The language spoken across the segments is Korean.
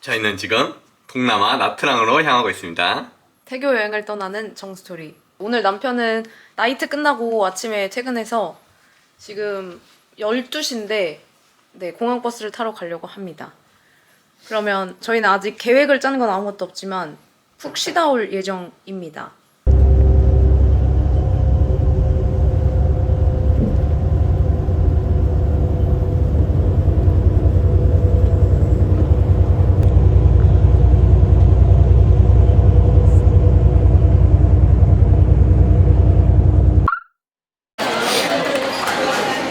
저희는 지금 동남아 나트랑으로 향하고 있습니다. 태교 여행을 떠나는 정스토리. 오늘 남편은 나이트 끝나고 아침에 퇴근해서 지금 12시인데 네, 공항버스를 타러 가려고 합니다. 그러면 저희는 아직 계획을 짜는 건 아무것도 없지만 푹 쉬다 올 예정입니다.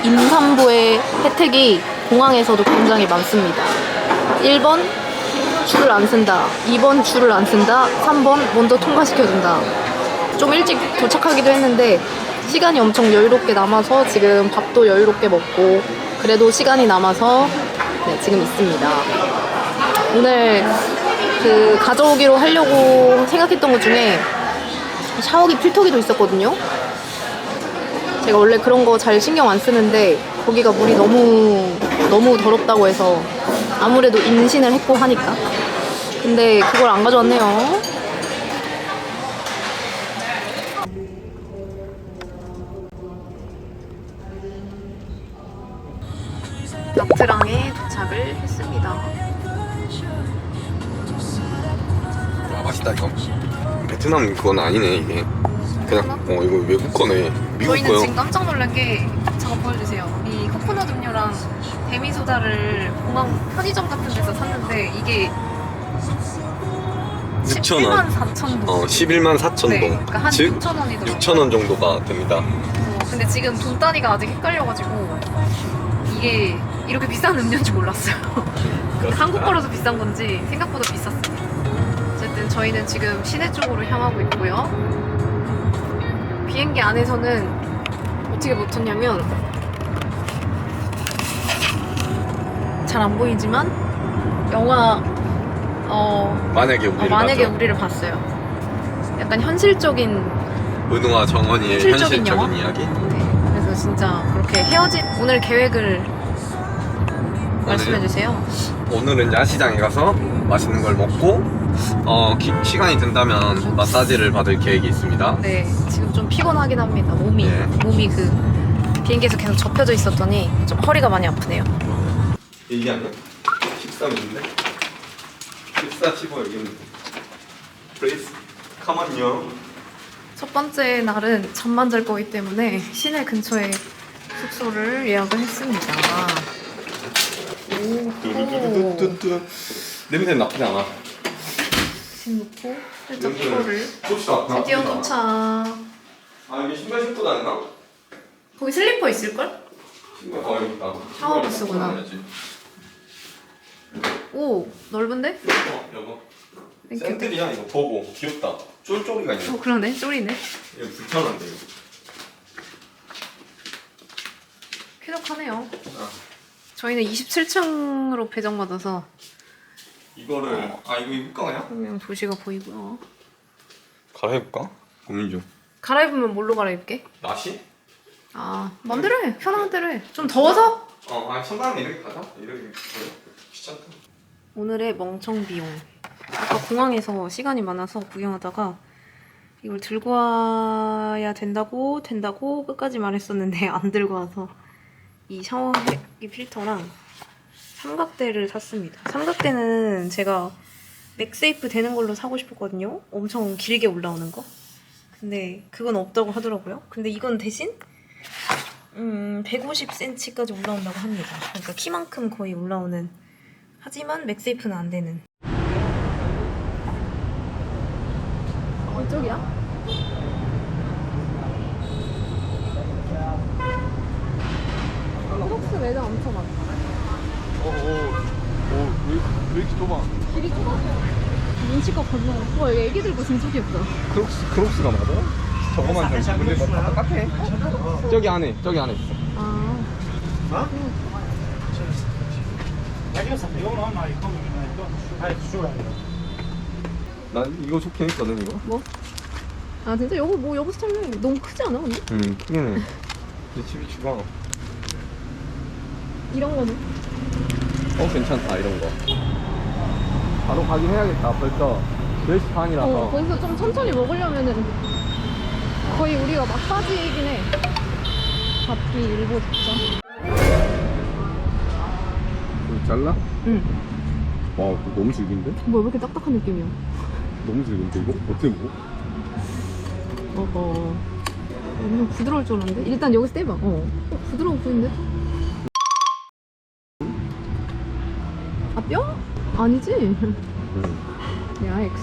임산부의 혜택이 공항에서도 굉장히 많습니다. 1번 줄을 안 쓴다, 2번 줄을 안 쓴다, 3번 먼저 통과시켜준다. 좀 일찍 도착하기도 했는데 시간이 엄청 여유롭게 남아서 지금 밥도 여유롭게 먹고 그래도 시간이 남아서 네, 지금 있습니다. 오늘 그 가져오기로 하려고 생각했던 것 중에 샤워기 필터기도 있었거든요. 제가 원래 그런 거 잘 신경 안 쓰는데 거기가 물이 너무 더럽다고 해서 아무래도 임신을 했고 하니까. 근데 그걸 안 가져왔네요. 나트랑에 도착을 했습니다. 와 맛있다 이거. 베트남 그건 아니네 이게. 그냥 이거 외국 거네. 미국 저희는 거요. 지금 깜짝 놀란 게 잠깐 보여주세요. 이 코코넛 음료랑 데미소다를 공항 편의점 같은 데서 샀는데 이게 6,000원. 11만 4천 동. 11만 4천 네, 동. 그러니까 한 즉 6,000원이 들어요. 6,000원 정도가 됩니다. 근데 지금 돈 단위가 아직 헷갈려가지고 이게 이렇게 비싼 음료인지 몰랐어요. 한국 거라서 비싼 건지 생각보다 비쌌습니다. 어쨌든 저희는 지금 시내 쪽으로 향하고 있고요. 비행기 안에서는 어떻게 붙었냐면 잘 안 보이지만 영화 만약에 우리를 봤어요. 약간 현실적인 은우와 정원이의 현실적인 현실적인 영화? 이야기. 네, 그래서 진짜 그렇게 헤어진 오늘 계획을 말씀해주세요. 오늘은 야시장에 가서 맛있는 걸 먹고 시간이 된다면 마사지를 받을 계획이 있습니다. 네, 지금 좀 피곤하긴 합니다. 몸이 네. 그 비행기에서 계속 접혀져 있었더니 좀 허리가 많이 아프네요. 얘기하면 식사 있는데 식사 치고 여기 있는데 플레이스 가만요. 첫 번째 날은 잠만 잘 거기 때문에 시내 근처에 숙소를 예약을 했습니다. 오, 냄새 나쁘지 않아. 짐 놓고 살짝 이거를 도시락. 드디어 도착. 아 여기 신발 신고 다니나? 거기 슬리퍼 있을걸? 신발 여기 있다. 샤워 부스구나. 오, 넓은데? 여보. 땡큐. 샌들이야 이거 보고 귀엽다. 쫄쫄이가 있네. 그러네, 쫄이네. 이거 불편한데 이거. 쾌적하네요. 아. 저희는 27층으로 배정받아서 이거를 이거 입을까 그냥? 분명 도시가 보이고요. 갈아입을까? 고민 중. 갈아입으면 뭘로 갈아입게? 나시? 아, 맘대로 해. 편한 대로 해. 좀 더워서? 천당에 이렇게 가자. 이렇게 귀찮다. 오늘의 멍청 비용. 아까 공항에서 시간이 많아서 구경하다가 이걸 들고 와야 된다고 끝까지 말했었는데 안 들고 와서 이 샤워기 필터랑 삼각대를 샀습니다. 삼각대는 제가 맥세이프 되는 걸로 사고 싶었거든요. 엄청 길게 올라오는 거. 근데 그건 없다고 하더라고요. 근데 이건 대신 150cm까지 올라온다고 합니다. 그러니까 키만큼 거의 올라오는. 하지만 맥세이프는 안 되는. 이쪽이야? 크록스 매장 엄청 많다. 왜 이렇게 좁아? 길이 좁아서 눈치껏 건너. 와, 여기 애기들도 진짜 귀엽다. 크록스가 맞아? 저거만 잘 근데 뭐 다 똑같아. 저기 안에 있어. 아, 난 이거 좋긴 했거든 이거. 뭐? 아, 진짜? 여보 스타일은 너무 크지 않아, 근데? 크긴 해. 내 집이 주가. 이런 거는? 괜찮다 이런 거. 바로 가긴 해야겠다. 벌써 10시 반이라서. 거기서 좀 천천히 먹으려면은 거의 우리가 막바지이긴 해. 잡기 일보 직전. 좀 잘라? 응. 와, 그거 너무 질긴데? 뭐야, 왜 이렇게 딱딱한 느낌이야? 너무 질긴데 이거? 어떻게 먹어? 어허. 너무 부드러울 줄 알았는데? 일단 여기서 떼봐. 부드러워 보이는데? 아, 뼈? 아니지? 응. 야엑스.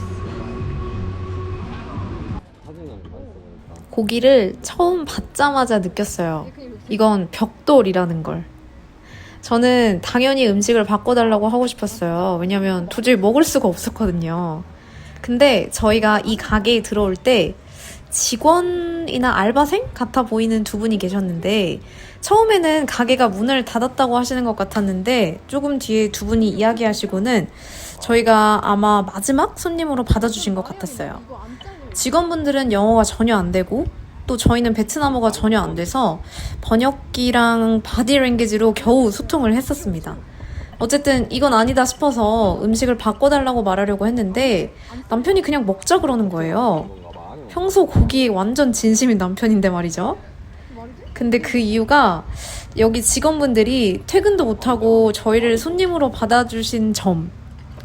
사진이 안 봤어 보니까. 고기를 처음 받자마자 느꼈어요. 이건 벽돌이라는 걸. 저는 당연히 음식을 바꿔달라고 하고 싶었어요. 왜냐면 도저히 먹을 수가 없었거든요. 근데 저희가 이 가게에 들어올 때 직원이나 알바생 같아 보이는 두 분이 계셨는데 처음에는 가게가 문을 닫았다고 하시는 것 같았는데 조금 뒤에 두 분이 이야기하시고는 저희가 아마 마지막 손님으로 받아주신 것 같았어요. 직원분들은 영어가 전혀 안 되고 또 저희는 베트남어가 전혀 안 돼서 번역기랑 바디랭귀지로 겨우 소통을 했었습니다. 어쨌든 이건 아니다 싶어서 음식을 바꿔달라고 말하려고 했는데 남편이 그냥 먹자 그러는 거예요. 평소 고기에 완전 진심인 남편인데 말이죠. 근데 그 이유가 여기 직원분들이 퇴근도 못하고 저희를 손님으로 받아주신 점,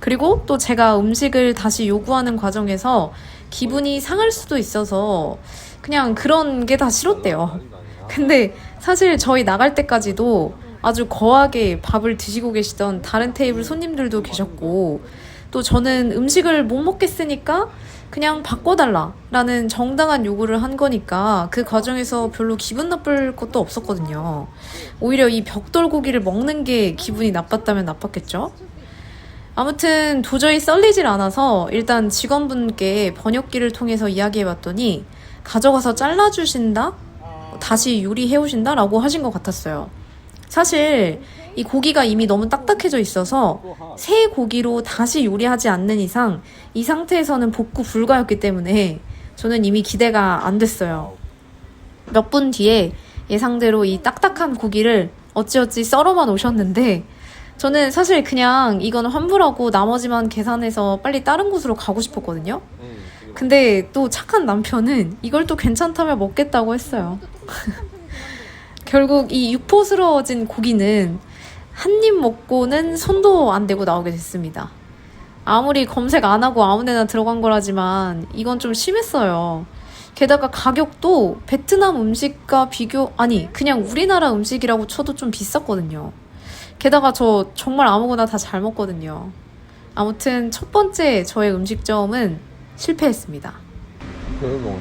그리고 또 제가 음식을 다시 요구하는 과정에서 기분이 상할 수도 있어서 그냥 그런 게 다 싫었대요. 근데 사실 저희 나갈 때까지도 아주 거하게 밥을 드시고 계시던 다른 테이블 손님들도 계셨고 또 저는 음식을 못 먹겠으니까 그냥 바꿔달라라는 정당한 요구를 한 거니까 그 과정에서 별로 기분 나쁠 것도 없었거든요. 오히려 이 벽돌고기를 먹는 게 기분이 나빴다면 나빴겠죠? 아무튼 도저히 썰리질 않아서 일단 직원분께 번역기를 통해서 이야기해봤더니 가져가서 잘라주신다? 다시 요리해오신다? 라고 하신 것 같았어요. 사실 이 고기가 이미 너무 딱딱해져 있어서 새 고기로 다시 요리하지 않는 이상 이 상태에서는 복구 불가였기 때문에 저는 이미 기대가 안 됐어요. 몇 분 뒤에 예상대로 이 딱딱한 고기를 어찌어찌 썰어만 오셨는데 저는 사실 그냥 이건 환불하고 나머지만 계산해서 빨리 다른 곳으로 가고 싶었거든요. 근데 또 착한 남편은 이걸 또 괜찮다며 먹겠다고 했어요. 결국 이 육포스러워진 고기는 한 입 먹고는 손도 안 대고 나오게 됐습니다. 아무리 검색 안 하고 아무 데나 들어간 거라지만 이건 좀 심했어요. 게다가 가격도 베트남 음식과 그냥 우리나라 음식이라고 쳐도 좀 비쌌거든요. 게다가 저 정말 아무거나 다 잘 먹거든요. 아무튼 첫 번째 저의 음식점은 실패했습니다. 그래 뭐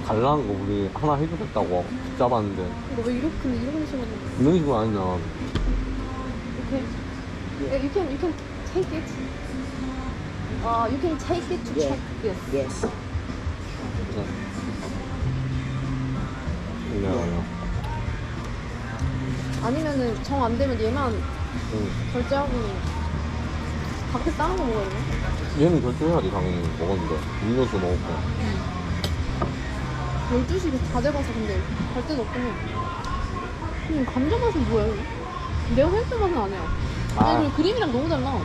달라는 거 우리 하나 해주겠다고 붙잡았는데 너 왜 이런 식으로 이런 식으로 아니냐. You can take it. You can take it to check. Yes. 아니면은 정 안 되면 얘만 결제하고 밖에서 다른 거 먹어야 돼? 얘는 결제해야지 당연히. 먹었는데 음료수 먹었고 12시 다 돼가서 근데 갈 데도 없긴 해. 감자 맛은 뭐야? 내가 생각한 맛은 안 해요. 아니 그림이랑 너무 달라.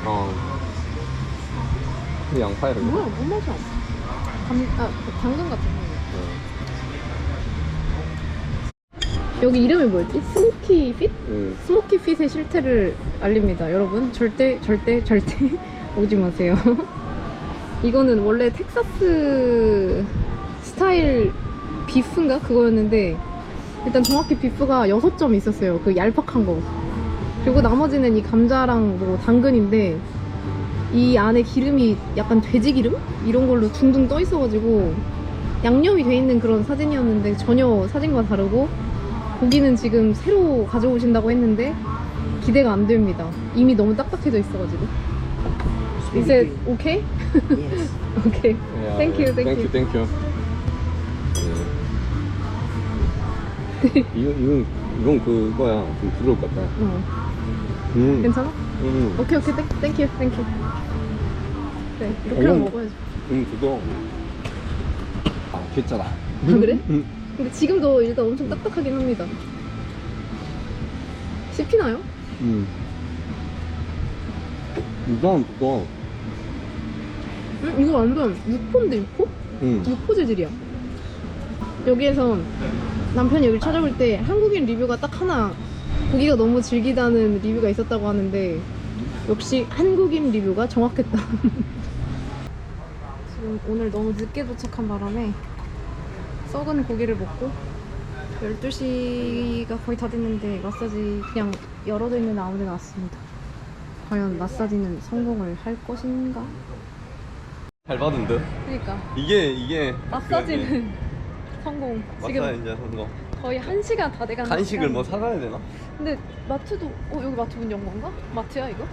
그 양파를 뭐야? 뭔 맛이야? 당근 같은 거. 여기 이름이 뭐였지? 스모키 핏? 스모키 핏의 실태를 알립니다. 여러분 절대 오지 마세요. 이거는 원래 텍사스 스타일 비프인가? 그거였는데 일단 정확히 비프가 6점 있었어요. 그 얄팍한 거. 그리고 나머지는 이 감자랑 뭐 당근인데 이 안에 기름이 약간 돼지 기름? 이런 걸로 둥둥 떠 있어가지고 양념이 돼 있는 그런 사진이었는데 전혀 사진과 다르고 고기는 지금 새로 가져오신다고 했는데 기대가 안 됩니다. 이미 너무 딱딱해져 있어가지고. Is it okay? Yes. Okay. Thank you. 이건 그거야. 좀 부드러울 것 같다. 괜찮아? 오케이. Thank you. 네, 이렇게만 먹어야지. 부드러워. 괜찮아. 그래? 근데 지금도 일단 엄청 딱딱하긴 합니다. 씹히나요? 일단 부드러워. 이거 완전 육포인데 육포? 응. 육포 재질이야. 여기에서 남편이 여기 찾아볼 때 한국인 리뷰가 딱 하나, 고기가 너무 질기다는 리뷰가 있었다고 하는데 역시 한국인 리뷰가 정확했다. 지금 오늘 너무 늦게 도착한 바람에 썩은 고기를 먹고 12시가 거의 다 됐는데 마사지 그냥 열어져 있는 아무 데나 왔습니다. 과연 마사지는 성공을 할 것인가? 잘 받은 듯. 그러니까 이게 마사지는 성공. 지금 마사지 이제 성공. 거의 1시간 다 돼가는 간식을 뭐 시간인데. 사가야 되나? 근데 마트도 여기 마트 문 연 건가? 마트야 이거?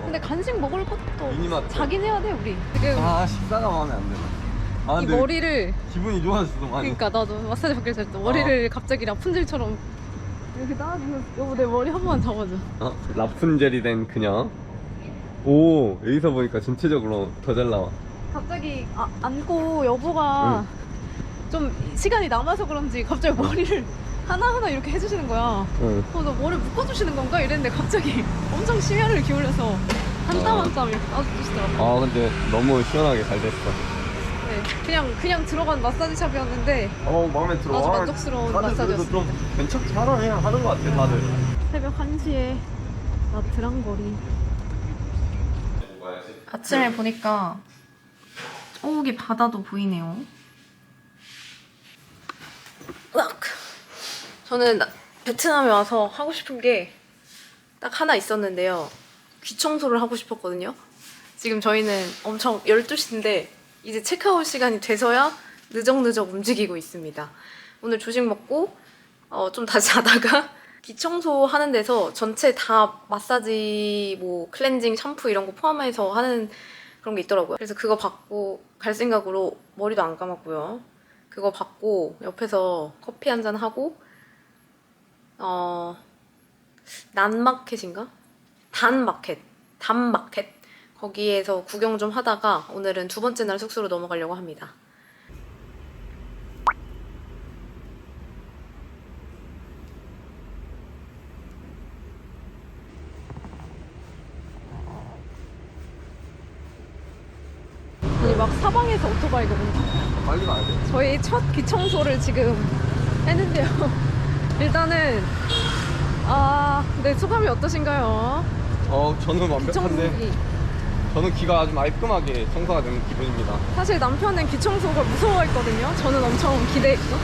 근데 간식 먹을 것도 미니마트. 사긴 해야 돼 우리. 지금 식사가 마음에 안 드나? 이 근데 머리를, 기분이 좋아졌어 많이. 그러니까 나도 마사지 받기 전에 머리를 갑자기 라푼젤처럼 이렇게 따지면, 여보 내 머리 한 번만 잡아줘. 라푼젤이 된 그녀. 오, 여기서 보니까 전체적으로 더 잘 나와. 갑자기 안고 여보가 좀 시간이 남아서 그런지 갑자기 머리를 하나하나 이렇게 해주시는 거야. 응. 너 머리 묶어주시는 건가? 이랬는데 갑자기 엄청 심혈을 기울여서 한 땀 한 땀 이렇게 따주시더라고요. 근데 너무 시원하게 잘 됐어. 네, 그냥 들어간 마사지 샵이었는데 마음에 들어. 아주 만족스러운 다들 그래도 마사지였습니다. 좀 괜찮게 하는 것 같아 다들. 새벽 1시에 나트랑 거리. 아침에 보니까 저기 바다도 보이네요. 으악! 저는 베트남에 와서 하고 싶은 게 딱 하나 있었는데요. 귀 청소를 하고 싶었거든요. 지금 저희는 엄청 12시인데 이제 체크아웃 시간이 돼서야 느적느적 움직이고 있습니다. 오늘 조식 먹고 좀 다시 자다가 귀 청소하는 데서 전체 다 마사지, 뭐 클렌징, 샴푸 이런 거 포함해서 하는 그런 게 있더라고요. 그래서 그거 받고 갈 생각으로 머리도 안 감았고요. 그거 받고 옆에서 커피 한잔 하고 난마켓인가? 단마켓 거기에서 구경 좀 하다가 오늘은 두 번째 날 숙소로 넘어가려고 합니다. 아니 막 사방에서 오토바이거든요. 빨리 가야 돼. 저희 첫 귀청소를 지금 했는데요. 일단은 네, 소감이 어떠신가요? 저는 완벽한데 귀청소기. 저는 귀가 아주 말끔하게 청소가 되는 기분입니다. 사실 남편은 귀청소가 무서워했거든요. 저는 엄청 기대했고,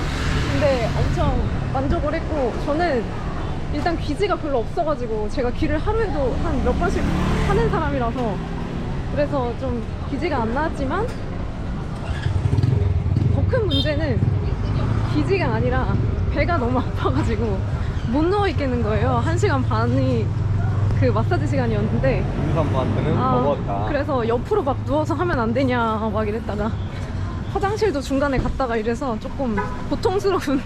근데 엄청 만족을 했고, 저는 일단 귀지가 별로 없어가지고 제가 귀를 하루에도 한 몇 번씩 하는 사람이라서 그래서 좀 귀지가 안 나왔지만 더 큰 문제는 귀지가 아니라 배가 너무 아파가지고 못 누워있겠는 거예요. 1시간 반이 그 마사지 시간이었는데 임산부한테는 버거웠다. 그래서 옆으로 막 누워서 하면 안 되냐 막 이랬다가 화장실도 중간에 갔다가 이래서 조금 고통스러운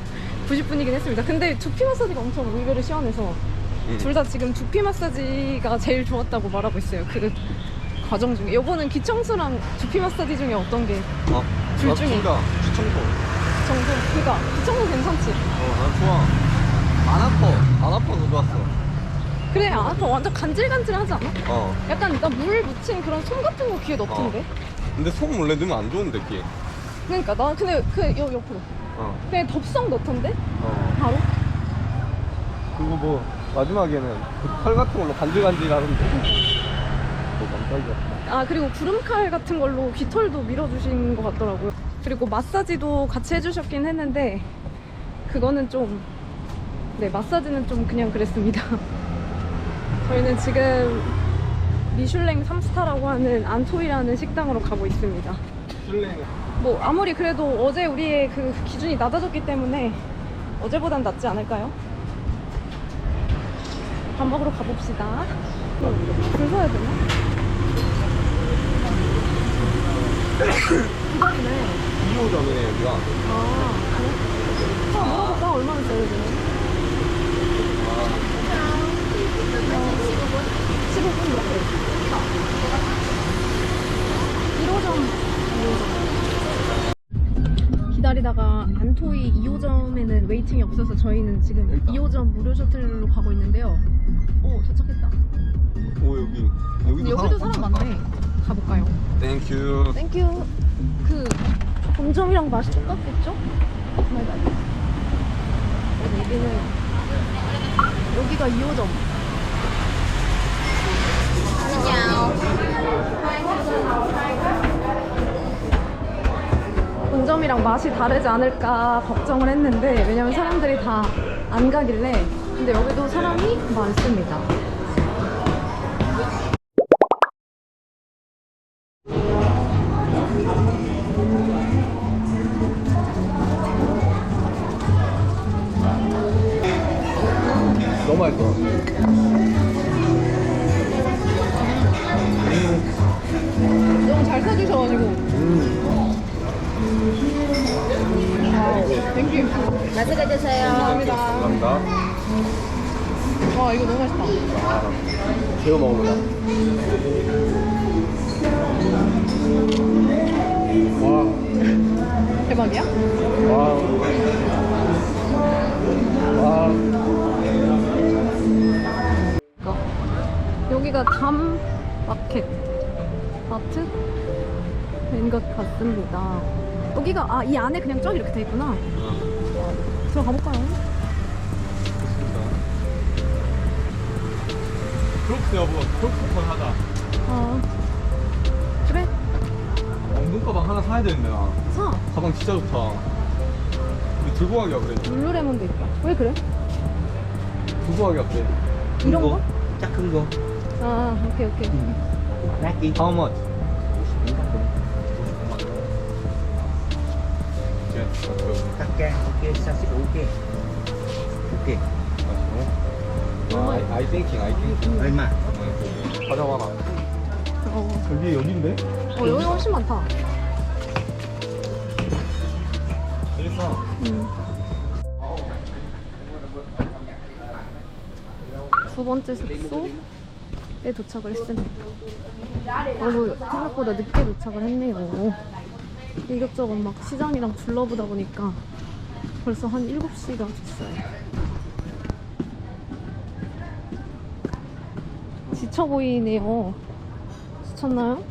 90분이긴 했습니다. 근데 두피 마사지가 엄청 의외로 시원해서 둘 다 지금 두피 마사지가 제일 좋았다고 말하고 있어요. 그 과정 중에. 여보는 귀청소랑 두피 마사지 중에 어떤 게 둘 중에? 귀청소. 정도? 그니까 귀청소 괜찮지? 난 좋아. 안 아파서 좋았어. 그래 안 아파. 완전 간질간질하지 않아? 약간 나 물 묻힌 그런 솜 같은 거 귀에 넣던데? 근데 솜 원래 넣으면 안 좋은데 귀에. 그러니까 나 근데 옆으로 그냥 덥석 넣던데? 바로? 그리고 뭐 마지막에는 털 같은 걸로 간질간질 하는데. 깜짝이야. 그리고 구름칼 같은 걸로 귀털도 밀어주신 것 같더라고요. 그리고 마사지도 같이 해주셨긴 했는데 그거는 좀 마사지는 좀 그냥 그랬습니다. 저희는 지금 미슐랭 3스타라고 하는 안토이라는 식당으로 가고 있습니다. 뭐 아무리 그래도 어제 우리의 그 기준이 낮아졌기 때문에 어제보단 낫지 않을까요? 밥 먹으러 가봅시다. 줄 서야 되나? 기다리네. 2호점이네 여기가. 그래? 물어볼까? 얼마나 써야 되나? 15분 이렇게. 1호점. 기다리다가 안토이 2호점에는 웨이팅이 없어서 저희는 지금 2호점 무료 셔틀로 가고 있는데요. 오, 도착했다. 오, 여기도 근데 여기도 사람 많네. 가볼까요? 땡큐. 땡큐. 그 본점이랑 맛이 똑같겠죠? 맞아. 여기가 2호점. 본점이랑 맛이 다르지 않을까 걱정을 했는데 왜냐면 사람들이 다 안 가길래. 근데 여기도 사람이 많습니다. 너무 맛있어. 너무 잘 사주셔가지고. 땡큐. 맛있게 드세요. 감사합니다. 감사합니다. 와, 이거 너무 맛있다. 새우 먹어보자. 와. 대박이야? 와. 와. 여기가 담 마켓 마트인 것 같습니다. 여기가 이 안에 그냥 쫙 이렇게 돼 있구나. 들어가 볼까요? 크록스 여보, 크록스 건 하자. 그래? 눈가방 하나 사야 되는데 나. 사. 가방 진짜 좋다. 우리 들고 가기가 그래. 룰루레몬도 있다. 왜 그래? 들고 가기가 그래. 이런 거? chắc cứng vô 오케이. nát đi How much? cắt can ok sao xích ok ok I thinking. 얼마 가져와라. 여기 여긴데? 여기 훨씬 많다. 여기서. 두 번째 숙소에 도착을 했습니다. 생각보다 늦게 도착을 했네요. 이것저것 막 시장이랑 둘러보다 보니까 벌써 한 7시가 됐어요. 지쳐 보이네요. 지쳤나요?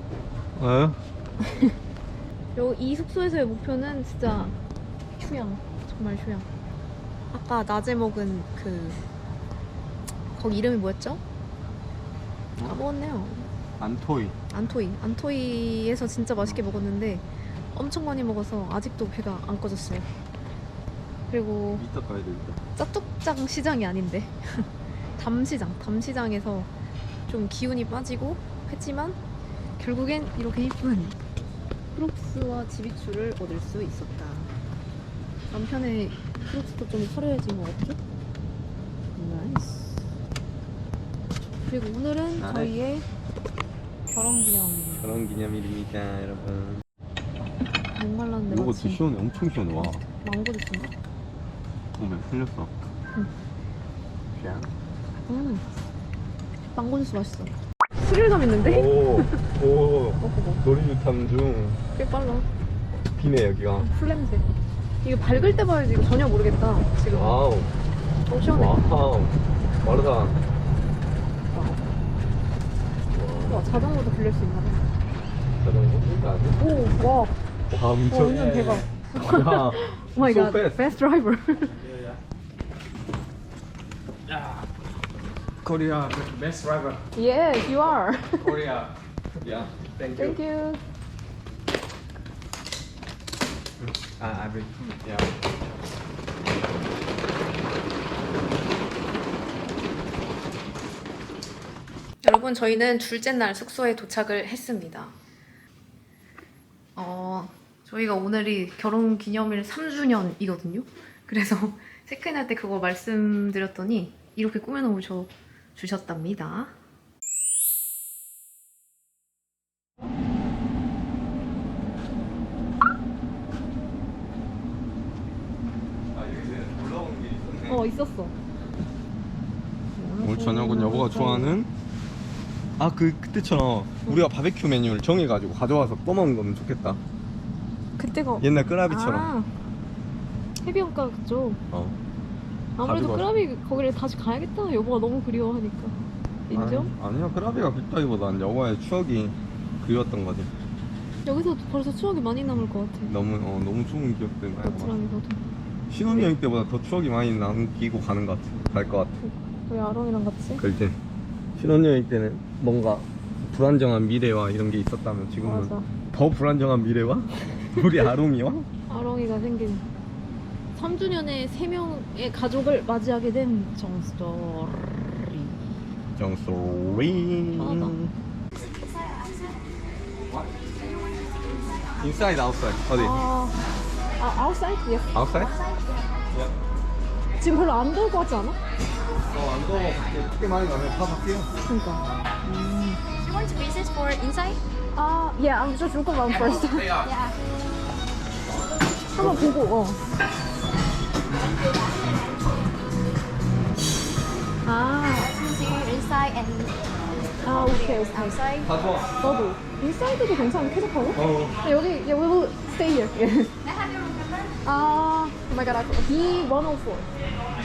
이 숙소에서의 목표는 진짜 휴양. 정말 휴양. 아까 낮에 먹은 거기 이름이 뭐였죠? 까먹었네요. 안토이. 안토이에서 진짜 맛있게 먹었는데 엄청 많이 먹어서 아직도 배가 안 꺼졌어요. 그리고 이따 가야 돼, 이따. 짜뚝장 시장이 아닌데 담시장에서 좀 기운이 빠지고 했지만 결국엔 이렇게 이쁜 크록스와 지비추를 얻을 수 있었다. 남편의 크록스도 좀 화려해진 것 같죠? 나이스. 그리고 오늘은 아, 저희의 결혼기념일. 결혼기념일입니다, 여러분. 목말랐는데 이거 마침 시원해, 엄청 시원해. 와. 망고 주스인가? 몸에 풀렸어. 망고 주스 맛있어. 스릴감 있는데? 오, 먹고 놀이유 탐중. 꽤 빨라. 비네, 여기가. 풀냄새. 이거 밝을 때 봐야지. 이거 전혀 모르겠다. 지금. 와우. 너무 시원해. 와우. 빠르다. 와, 자전거도 빌릴 수 있나 봐. 자전거? 진짜 아니야? 오, 와. 와, 엄청. 완전 대박. 야, 오 마이 so 갓. fast. 베스트 드라이버. Korea, best driver. Yes, you are. Korea. 야, 땡큐. Thank you. I will. 야. 여러분, 저희는 둘째 날 숙소에 도착을 했습니다. 저희가 오늘이 결혼 기념일 3주년이거든요. 그래서 체크인할 때 그거 말씀드렸더니 이렇게 꾸며놓으 주셨답니다. 올라오는 게 있었네. 있었어. 오늘 저녁은 여보가 좋아하는 그때처럼 우리가 바베큐 메뉴를 정해가지고 가져와서 떠먹는 거면 좋겠다. 그때가 옛날 끄라비처럼. 해변가 그쪽. 아무래도 가져가서. 끄라비 거기를 다시 가야겠다. 여보가 너무 그리워하니까. 인정? 아니야, 끄라비가 그립다기보단 여보의 추억이 그리웠던 거지. 여기서 벌써 추억이 많이 남을 것 같아. 너무 좋은 기억들 많이 나트랑에서도. 많아. 신혼여행 때보다 더 추억이 많이 남기고 가는 것 같아. 갈 것 같아. 우리 아롱이랑 같이. 그때 신혼여행 때는 뭔가 불안정한 미래와 이런 게 있었다면 지금은 맞아. 더 불안정한 미래와 우리 아롱이와 아롱이가 생긴 3주년에 3명의 가족을 맞이하게 된 정스토리. 정소리. 맞아. 인사이드 아웃사이드 어디? outside? Yes. 아웃사이드? 지금 별로 안 더울 것 같지 않아? 안 더워. 밖에 많이 가면 다 바뀌어. 그러니까. You want pieces for inside? Yeah, I'm just looking around first. Yeah. 한번 보고, Let's see inside and 오케이. outside. 다 좋아. 너도. 인사이드도 괜찮아, 쾌적하고? 어. 여기, yeah, we will stay here. Oh my god, B104.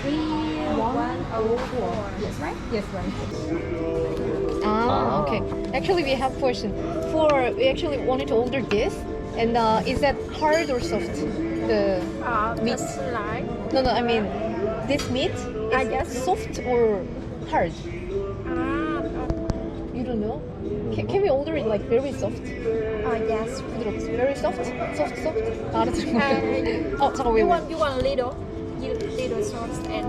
B104. Yes, right? Yes, right. Okay. Actually, we have question. We actually wanted to order this, and is that hard or soft? The meat. That's like. No, I mean, this meat is yes. soft or hard? You don't know? Can we order it like very soft? Yes. 부드럽지? Very soft? Soft? 알아들은 거. 잠깐 왜? You want little sauce and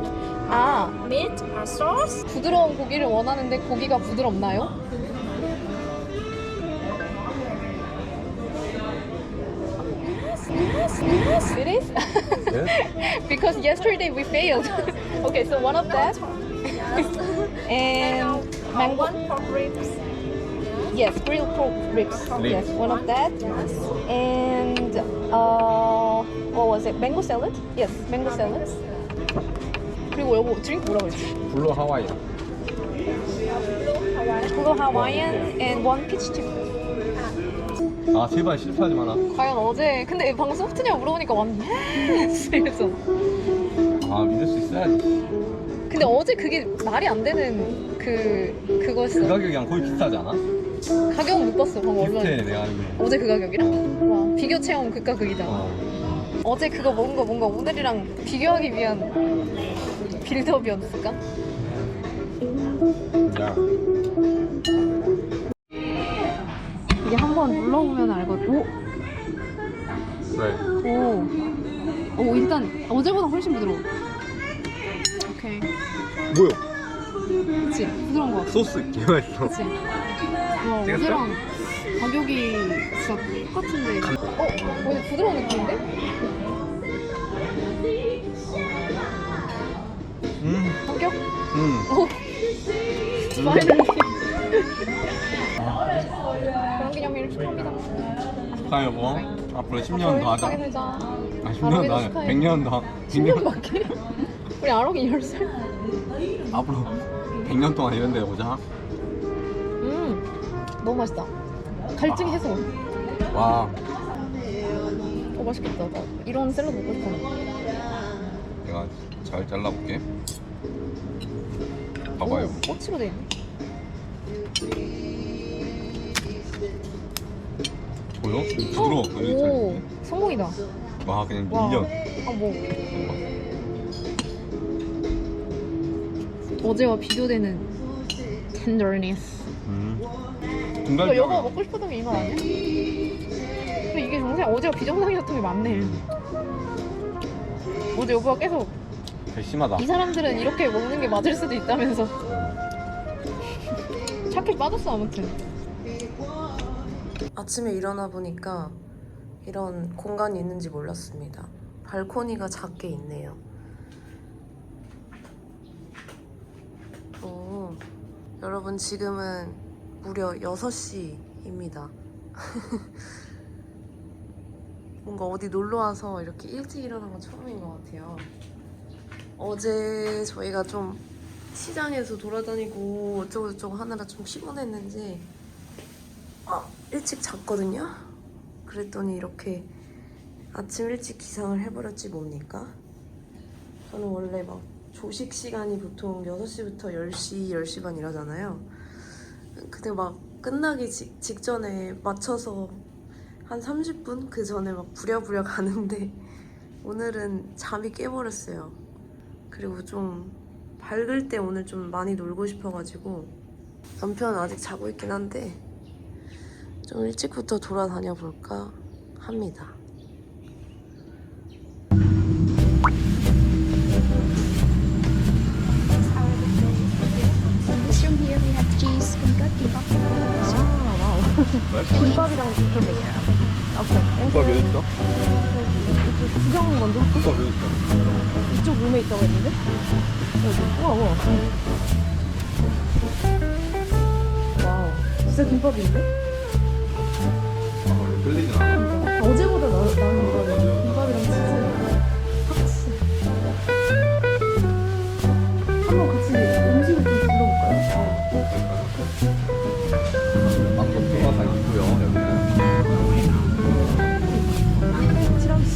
meat sauce. 부드러운 고기를 원하는데 고기가 부드럽나요? Yes. It is? Because yesterday we failed. Okay, so one of that. And mango. One pork ribs. Yes, grilled pork ribs. Yes, one of that. And what was it? Mango salad? Yes, mango salad. 그리고 여보 드링크 뭐라 그랬지? 블루 하와이안. Blue Hawaiian and one peach tea. 아 제발 실패하지 마라. 과연 어제 근데 방금 소프트냐 물어보니까 완전 예스 이랬어. 아 믿을 수 있어야지. 근데 어제 그게 말이 안 되는 그거였어. 그 가격이 한 거의 비싸지 않아? 가격은 못 봤어 방금 비슷해 얼마나. 내가 알기로. 어제 그 가격이랑? 와 비교 체험 극과 극이다. 어제 그거 먹은 거 뭔가 오늘이랑 비교하기 위한 빌드업이었을까? 야. 이게 한번 눌러보면 알거든. 오! 네. 오, 일단 어제보다 훨씬 부드러워. 오케이. 뭐야? 그치? 부드러운 거 같아. 소스 개맛있어. 그치? 와, 찍었어요? 어제랑 가격이 진짜 똑같은데. 근데 부드러운 느낌인데? 합격? 오! 파이널리. 결혼기념일 축하합니다. 축하해 여보. 앞으로 10년 더 하자. 행복하게 살자. 아 10년 아롱이도 더 하자. 축하해. 100년 더. 10년밖에? 우리 아롱이 10살? 앞으로 100년 동안 이런 데 오자. 너무 맛있다. 갈증 해소. 와. 맛있겠다. 나 이런 샐러드 먹고 싶어. 내가 잘 잘라볼게. 봐봐요. 꼬치로 돼 있네. 보여? 부드러워. 여기 잘 오, 됐네. 성공이다. 와 그냥 와. 밀려. 뭐. 어제와 비교되는 tenderness. 중간 여보가 먹고 싶었던 게 이 말 아니야? 근데 이게 정상 어제가 비정상이었던 게 맞네. 어제 여보가 계속 심하다. 이 사람들은 이렇게 먹는 게 맞을 수도 있다면서 착해 빠졌어 아무튼. 아침에 일어나 보니까 이런 공간이 있는지 몰랐습니다. 발코니가 작게 있네요. 여러분 지금은 무려 6시입니다. 뭔가 어디 놀러와서 이렇게 일찍 일어난 건 처음인 것 같아요. 어제 저희가 좀 시장에서 돌아다니고 어쩌고저쩌고 하느라 좀 피곤했는지 일찍 잤거든요? 그랬더니 이렇게 아침 일찍 기상을 해버렸지 뭡니까? 저는 원래 막 조식 시간이 보통 6시부터 10시, 10시 반 이러잖아요. 근데 막 끝나기 직전에 맞춰서 한 30분 그 전에 막 부랴부랴 가는데 오늘은 잠이 깨버렸어요. 그리고 좀 밝을 때 오늘 좀 많이 놀고 싶어가지고 남편은 아직 자고 있긴 한데 좀 일찍부터 돌아다녀 볼까 합니다. This room here we have cheese. We got kimbap. 김밥이랑 이렇게 먹어요. 오케이. 오빠 몇 있어? 구경 먼저 할게. 오빠 몇 있어? 이쪽 룸에 있다고 했는데? 여기. 우와, 우와. 와우. 진짜 김밥인데? 아, 끌리진 않아. 어제보다 나은 거는 김밥이랑 치즈. 같이. 한번 같이 음식을 좀 불러볼까요? 방금 동화상 있고요, 여기는. 티라미수.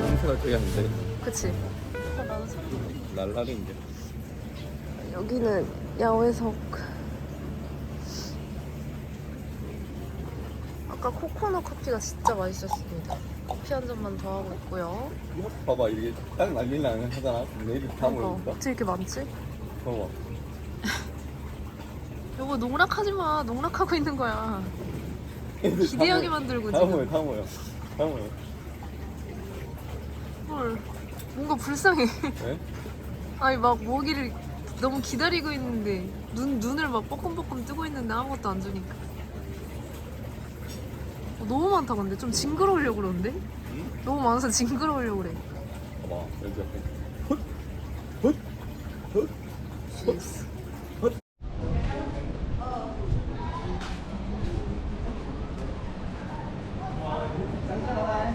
냄새가 되게 안 돼. 그치? 날라리인데. 여기는 야외석. 아까 코코넛 커피가 진짜 맛있었습니다. 커피 한 잔만 더 하고 있고요. 봐봐, 이게 딱 날리려면 하잖아. 내일 다 모여있다. 어떻게 이렇게 많지? 봐봐. 여보 농락하지 마. 농락하고 있는 거야. 기대하게 만들고 다 모여, 지금. 다 모여. 다 모여. 헐. 뭔가 불쌍해. 왜? 아니 막 먹이를 너무 기다리고 있는데 눈을 막 뻐끔뻐끔 뜨고 있는데 아무것도 안 주니까. 너무 많다 근데 좀 징그러우려고 그러는데? 응? 너무 많아서 징그러우려고 그래. 봐봐, 여기 Jeez.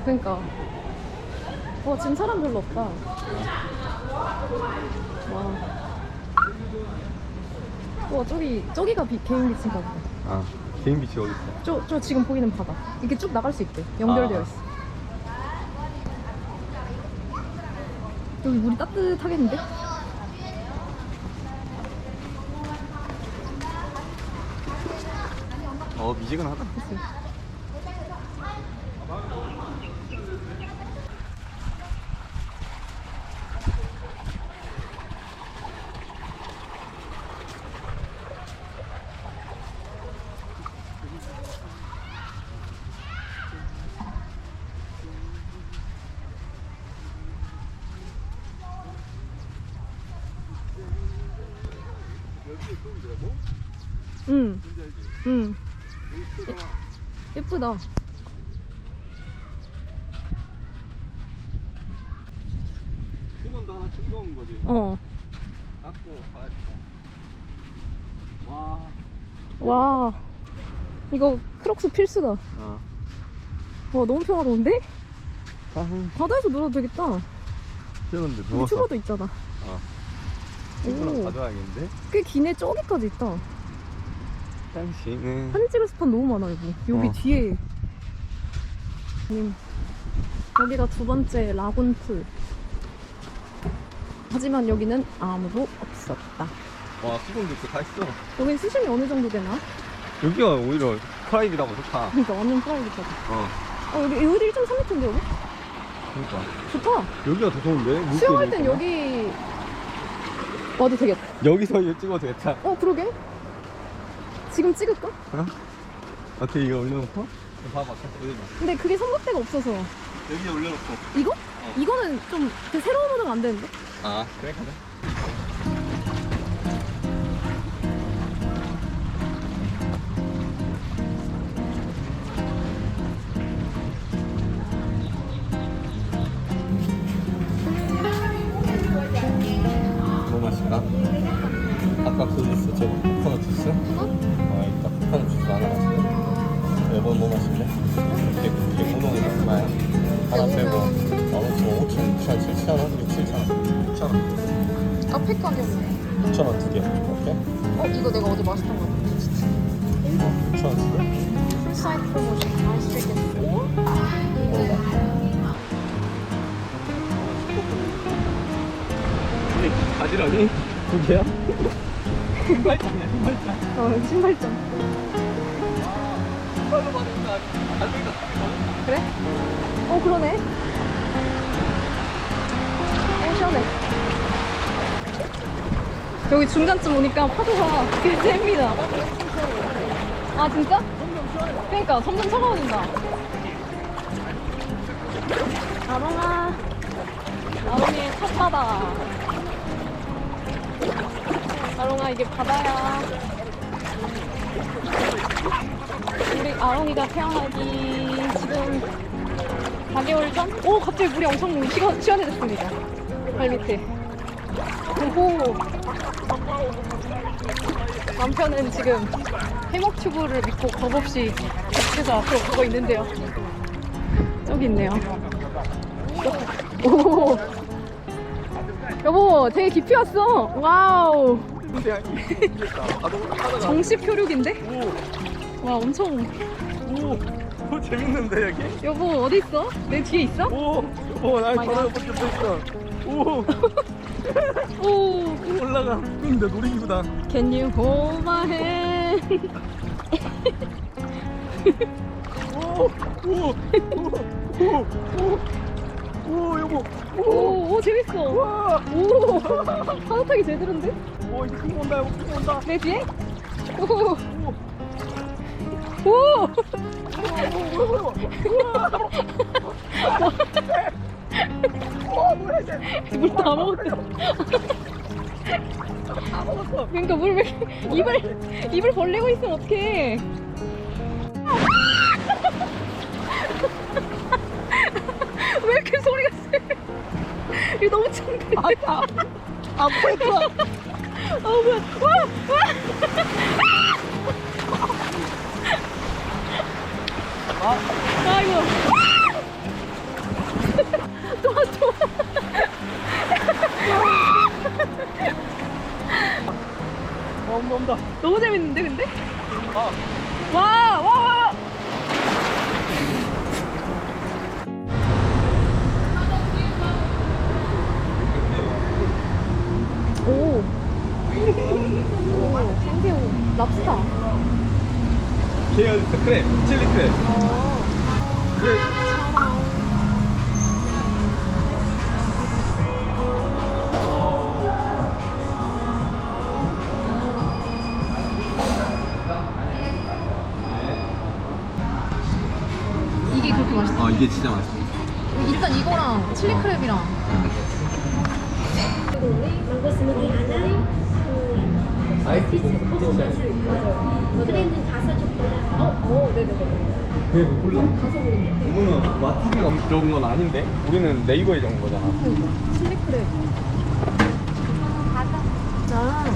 그러니까. 지금 사람 별로 없다. 와, 저기가 개인 비치인가 보다. 아, 개인 비치 어디 있어? 저 지금 보이는 바다. 이렇게 쭉 나갈 수 있대. 연결되어 아. 있어. 여기 물이 따뜻하겠는데? 미지근하다. 그치? 응. 응. 예쁘다. 수건도 하나 챙겨온 거지. 닦고 가야겠다. 와. 와. 이거 크록스 필수다. 와, 너무 평화로운데? 바다에서 놀아도 되겠다. 그런데 여기 누워서 튜버도 있잖아. 친구랑 오. 가져와야겠는데? 꽤 기네. 저기까지 있다. 당신은 사진 찍을 스팟 너무 많아 여기. 여기 뒤에. 여기가 두 번째 라군풀. 하지만 여기는 아무도 없었다. 와, 수건도 있고 다 있어. 여긴 수심이 어느 정도 되나? 여기가 오히려 프라이빗하고 좋다. 그러니까 완전 프라이빗하다. 여기 1.3m인데 여기? 그러니까 좋다. 여기가 더 좋은데? 물개 수영할 땐 있구나. 여기 와도 되겠다. 여기서 이거 찍어도 되겠다. 그러게. 지금 찍을까? 어떻게 이거 올려놓고? 봐봐, 같이 올려봐. 근데 그게 선박대가 없어서. 여기에 올려놓고. 이거? 이거는 좀 그 새로운 모드가 안 되는데? 아 그래 가자. 뭐 마실까? 아까 그 주스 저 코코넛 주스? 일단 코코넛 주스 하나 마실래? 여보 뭐 마실래? 이게 우동이 얼마야? 하나 빼고 지금 5천, 7천 원? 6, 7천 원? 6천 원? 카페 가격이네. 6천 원 두 개. 오케이? 이거 내가 어제 마셨던 거 같아. 6천 원 두 개? 풀사이드 프로모션 아이스 트리트 4? 뭐가? 가지런히 두 개야? 신발장이야 신발장. 신발장. 신발로 받으니까 가격이 다 그래? 그러네. 시원해. 여기 중간쯤 오니까 파도가 되게 셉니다. 아, 진짜? 그러니까 점점 차가워진다. 아롱아. 아롱이의 첫 바다. 아롱아, 이게 바다야. 우리 아롱이가 태어나기 지금 4개월 전? 오, 갑자기 물이 엄청 시원해졌습니다. 발 밑에. 오호. 남편은 지금 해먹 튜브를 믿고 겁없이 계속해서 앞으로 가고 있는데요. 저기 있네요. 오. 여보, 되게 깊이 왔어. 와우. 정시 표류기인데? 와, 엄청. 오 재밌는데 여기? 여보, 어디 있어? 내 뒤에 있어? 나 마이 바다에 갓. 뻗쳐 있어. 오 오. 올라가. 근데 놀이기구다. Can you hold my hand? 오 여보. 오, 재밌어. 와. 오, 파도 타기 제대로인데? 오 이제 큰 거 온다. 큰 거 온다. 내 뒤에? 오. 오. 물 다 먹었대. 그러니까 물 왜 입을 벌리고 있으면 어떡해. 왜 이렇게 소리가 세? 이거 너무 창피해. 안 보였어. 뭐야. 와! 아이고. 또. 온다. 너무 재밌는데, 근데? 아. 와! 오. 생새우, 랍스타. 계열 크랩, 칠리 크랩. 크랩. 이게 그렇게 맛있다. 이게 진짜 맛있어. 일단 이거랑 칠리 크랩이랑. 그게 몰라? 이거는 와티비가 적은 건 아닌데? 우리는 네이버에 적은 거잖아. 칠리 크랩. 아,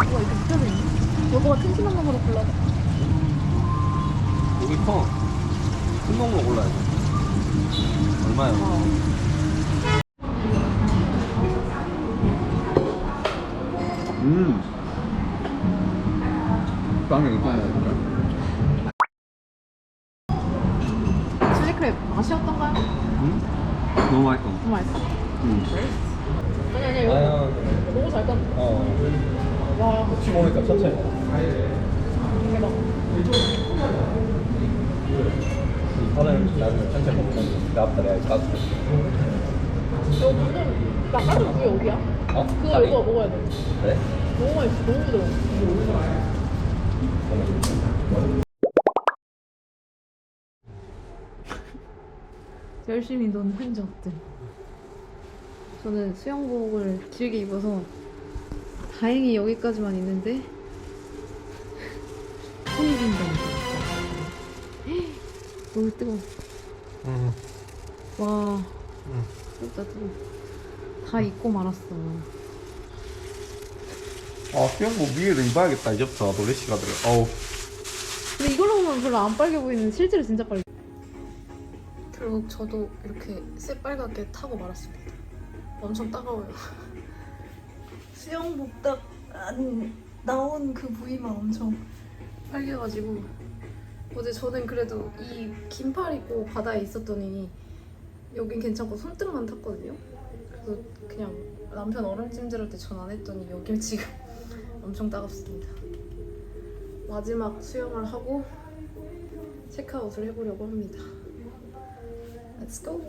이거 이렇게 붙여져 있네. 여보가 튼튼한 거 골라봐. 여기 커. 큰 놈으로 골라야 돼. 얼마야? 빵이 이거 먹을까? 칠리 크랩 맛이 어떤가요? 너무 맛있어. 너무 맛있어. 아니, 너무 잘 깐다. 와, 혹시 모르니까 천천히. 대박. 이거는 나중에 천천히 먹으면 나부터 내가 까줄게. 이거 무슨 낚아줄 그게 어디야? 그거 다리? 이거 먹어야 돼. 그래? 너무 맛있어. 너무 부드러워. 열심히 논 흔적들. 저는 수영복을 길게 입어서 다행히 여기까지만 있는데 손이 빈다니까. 너무 뜨거워. 와, 진짜 뜨거워. 다 입고 말았어. 아 수영복 위에를 입어야겠다 이제부터. 나도 레시가 들어. 어우. 근데 이걸로 보면 별로 안 빨개 보이는데 실제로 진짜 빨개. 결국 저도 이렇게 새빨갛게 타고 말았습니다. 엄청 따가워요. 수영복 딱 나온 그 부위만 엄청 빨개가지고 어제 저는 그래도 이 긴팔 입고 바다에 있었더니 여긴 괜찮고 손등만 탔거든요. 그래서 그냥 남편 얼음 찜질할 때 전 안 했더니 여기 지금 엄청 따갑습니다. 마지막 수영을 하고 체크아웃을 해보려고 합니다. Let's go!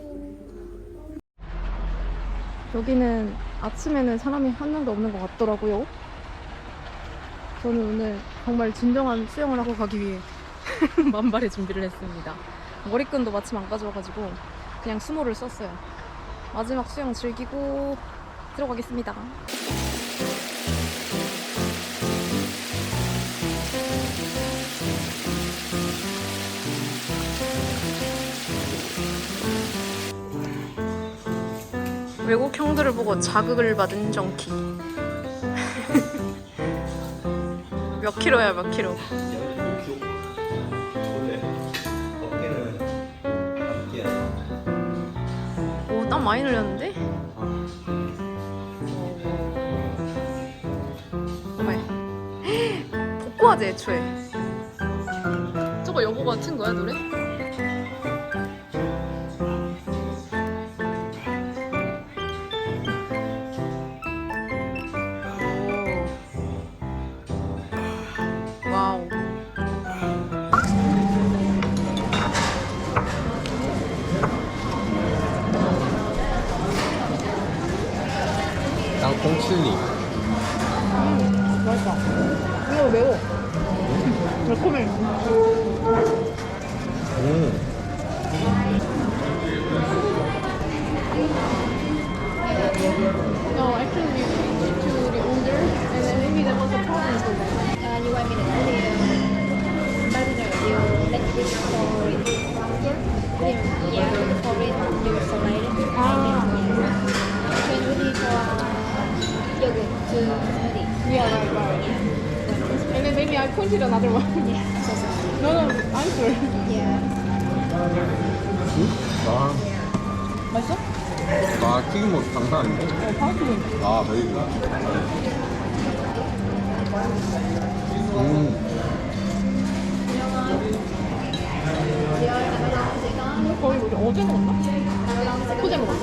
여기는 아침에는 사람이 한 명도 없는 것 같더라고요. 저는 오늘 정말 진정한 수영을 하고 가기 위해 만발의 준비를 했습니다. 머리끈도 마침 안 가져와가지고 그냥 수모를 썼어요. 마지막 수영 즐기고 들어가겠습니다. 외국 형들을 보고 자극을 받은 정키. 몇 킬로야, 몇 킬로? 15kg. 원래 어깨는 어깨야. 오, 땀 많이 흘렸는데? 어메. 복고하지, 애초에. 저거 여보가 튼 거야, 노래? 와우. 땅콩 칠리. 맛있다. 이거 매워. 매콤해. No, actually we switched to the older, and then maybe there was a problem for that. You want me to tell you? Partner, you let this for it faster? Yeah, for it you slide it. When you need yogurt to smoothie. Yeah, right. And then maybe I pointed another one. Yeah, so sorry. No, I'm sorry. Yeah. 맛있어? 아 튀김옷 장난 아닌데? 파스타. 아 베이비. 거의 우리 어제 먹었나? 어제 먹었어.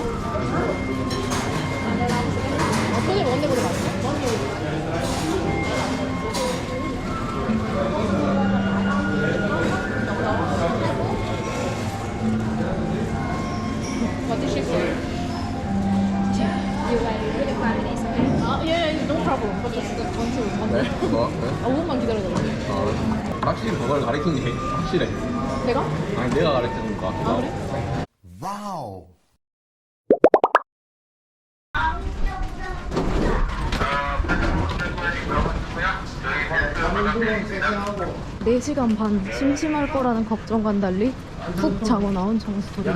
어제 먹었는데 보다 맛있어? What did she say? You like really 5 minutes, okay? Yeah, no problem. But just want to. 네? 뭐? 네? 5분만 기다려달래. 아, 확실히 그걸 가르친 게 확실해. 내가? 아니 내가 가르쳐준 거. 아, 그래? Wow. 네 시간 반 심심할 거라는 걱정과는 달리 푹 자고 나온 정수돌이.